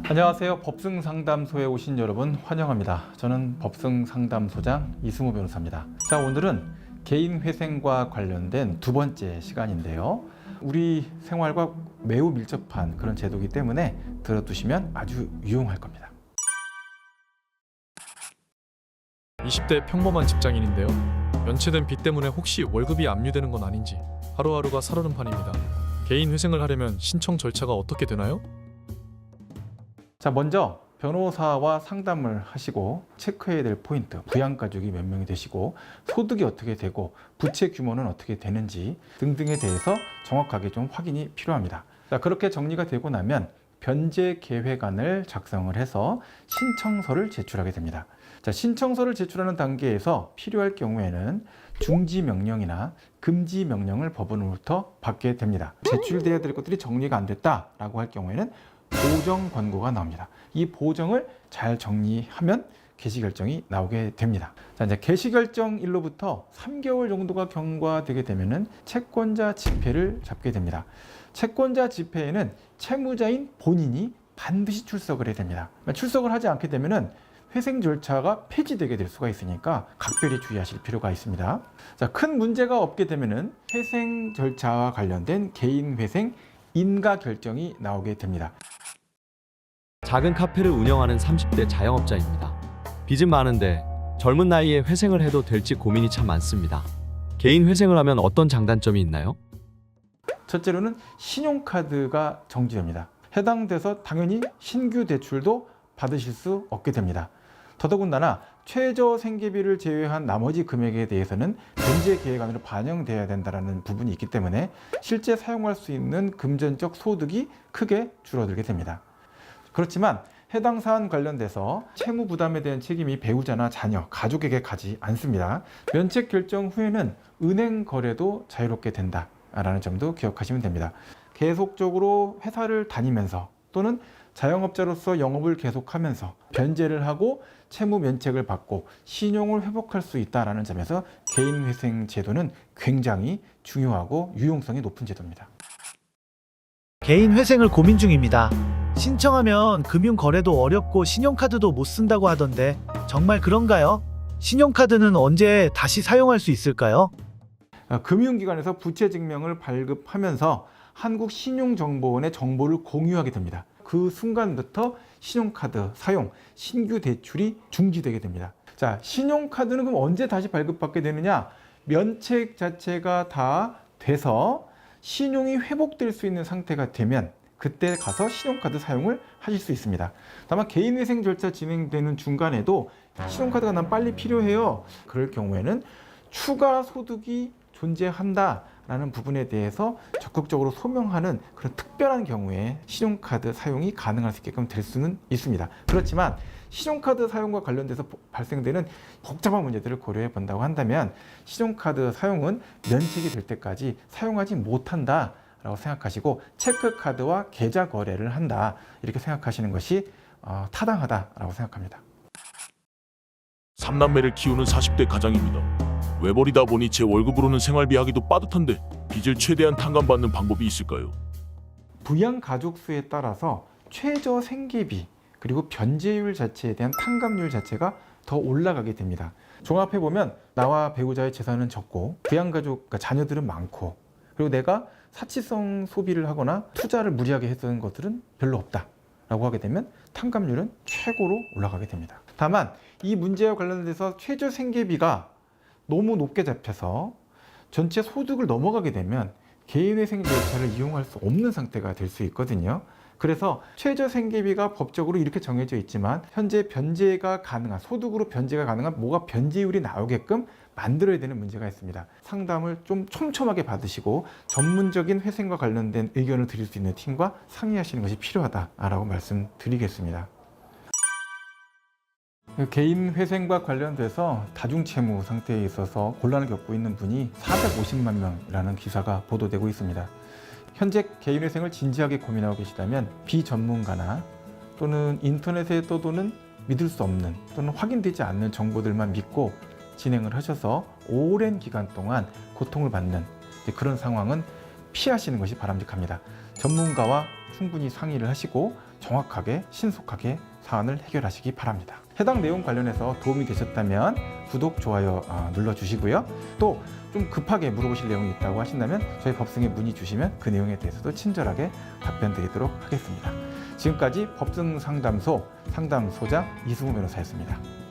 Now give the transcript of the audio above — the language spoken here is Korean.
안녕하세요. 법승상담소에 오신 여러분 환영합니다. 저는 법승상담소장 이승우 변호사입니다. 자, 오늘은 개인회생과 관련된 두 번째 시간인데요. 우리 생활과 매우 밀접한 그런 제도이기 때문에 들어두시면 아주 유용할 겁니다. 20대 평범한 직장인인데요. 연체된 빚 때문에 혹시 월급이 압류되는 건 아닌지 하루하루가 살얼음 판입니다. 개인 회생을 하려면 신청 절차가 어떻게 되나요? 자, 먼저 변호사와 상담을 하시고 체크해야 될 포인트, 부양가족이 몇 명이 되시고 소득이 어떻게 되고 부채 규모는 어떻게 되는지 등등에 대해서 정확하게 좀 확인이 필요합니다. 자, 그렇게 정리가 되고 나면 변제 계획안을 작성을 해서 신청서를 제출하게 됩니다. 자, 신청서를 제출하는 단계에서 필요할 경우에는 중지 명령이나 금지 명령을 법원으로부터 받게 됩니다. 제출돼야 될 것들이 정리가 안 됐다라고 할 경우에는 보정 권고가 나옵니다. 이 보정을 잘 정리하면 개시결정이 나오게 됩니다. 자, 이제 개시결정일로부터 3개월 정도가 경과되게 되면은 채권자 집회를 잡게 됩니다. 채권자 집회에는 채무자인 본인이 반드시 출석을 해야 됩니다. 출석을 하지 않게 되면은 회생 절차가 폐지되게 될 수가 있으니까 각별히 주의하실 필요가 있습니다. 자, 큰 문제가 없게 되면은 회생 절차와 관련된 개인 회생 인가 결정이 나오게 됩니다. 작은 카페를 운영하는 30대 자영업자입니다. 빚은 많은데 젊은 나이에 회생을 해도 될지 고민이 참 많습니다. 개인 회생을 하면 어떤 장단점이 있나요? 첫째로는 신용카드가 정지됩니다. 해당돼서 당연히 신규 대출도 받으실 수 없게 됩니다. 더더군다나 최저 생계비를 제외한 나머지 금액에 대해서는 변제 계획안으로 반영돼야 된다는 부분이 있기 때문에 실제 사용할 수 있는 금전적 소득이 크게 줄어들게 됩니다. 그렇지만 해당 사안 관련돼서 채무 부담에 대한 책임이 배우자나 자녀, 가족에게 가지 않습니다. 면책 결정 후에는 은행 거래도 자유롭게 된다라는 점도 기억하시면 됩니다. 계속적으로 회사를 다니면서 또는 자영업자로서 영업을 계속하면서 변제를 하고 채무 면책을 받고 신용을 회복할 수 있다는 점에서 개인회생 제도는 굉장히 중요하고 유용성이 높은 제도입니다. 개인 회생을 고민 중입니다. 신청하면 금융 거래도 어렵고 신용카드도 못 쓴다고 하던데 정말 그런가요? 신용카드는 언제 다시 사용할 수 있을까요? 금융기관에서 부채 증명을 발급하면서 한국신용정보원의 정보를 공유하게 됩니다. 그 순간부터 신용카드 사용, 신규 대출이 중지되게 됩니다. 자, 신용카드는 그럼 언제 다시 발급받게 되느냐? 면책 자체가 다 돼서 신용이 회복될 수 있는 상태가 되면 그때 가서 신용카드 사용을 하실 수 있습니다. 다만 개인회생 절차 진행되는 중간에도 신용카드가 난 빨리 필요해요. 그럴 경우에는 추가 소득이 존재한다라는 부분에 대해서 적극적으로 소명하는 그런 특별한 경우에 신용카드 사용이 가능할 수 있게끔 될 수는 있습니다. 그렇지만 신용카드 사용과 관련돼서 발생되는 복잡한 문제들을 고려해 본다고 한다면 신용카드 사용은 면책이 될 때까지 사용하지 못한다 라고 생각하시고 체크카드와 계좌 거래를 한다 이렇게 생각하시는 것이 타당하다라고 생각합니다. 3남매를 키우는 40대 가장입니다. 외벌이다 보니 제 월급으로는 생활비 하기도 빠듯한데 빚을 최대한 탕감받는 방법이 있을까요? 부양 가족 수에 따라서 최저 생계비 그리고 변제율 자체에 대한 탕감률 자체가 더 올라가게 됩니다. 종합해 보면 나와 배우자의 재산은 적고 부양 가족 그러니까 자녀들은 많고 그리고 내가 사치성 소비를 하거나 투자를 무리하게 했던 것들은 별로 없다라고 하게 되면 탕감률은 최고로 올라가게 됩니다. 다만 이 문제와 관련돼서 최저 생계비가 너무 높게 잡혀서 전체 소득을 넘어가게 되면 개인회생 절차를 이용할 수 없는 상태가 될 수 있거든요. 그래서 최저 생계비가 법적으로 이렇게 정해져 있지만 현재 변제가 가능한 소득으로 변제가 가능한 뭐가 변제율이 나오게끔 만들어야 되는 문제가 있습니다. 상담을 좀 촘촘하게 받으시고 전문적인 회생과 관련된 의견을 드릴 수 있는 팀과 상의하시는 것이 필요하다라고 말씀드리겠습니다. 개인 회생과 관련돼서 다중채무 상태에 있어서 곤란을 겪고 있는 분이 450만 명이라는 기사가 보도되고 있습니다. 현재 개인회생을 진지하게 고민하고 계시다면 비전문가나 또는 인터넷에 떠도는 믿을 수 없는 또는 확인되지 않는 정보들만 믿고 진행을 하셔서 오랜 기간 동안 고통을 받는 그런 상황은 피하시는 것이 바람직합니다. 전문가와 충분히 상의를 하시고 정확하게 신속하게 사안을 해결하시기 바랍니다. 해당 내용 관련해서 도움이 되셨다면 구독, 좋아요 눌러주시고요. 또 좀 급하게 물어보실 내용이 있다고 하신다면 저희 법승에 문의 주시면 그 내용에 대해서도 친절하게 답변 드리도록 하겠습니다. 지금까지 법승상담소 상담소장 이승우 변호사였습니다.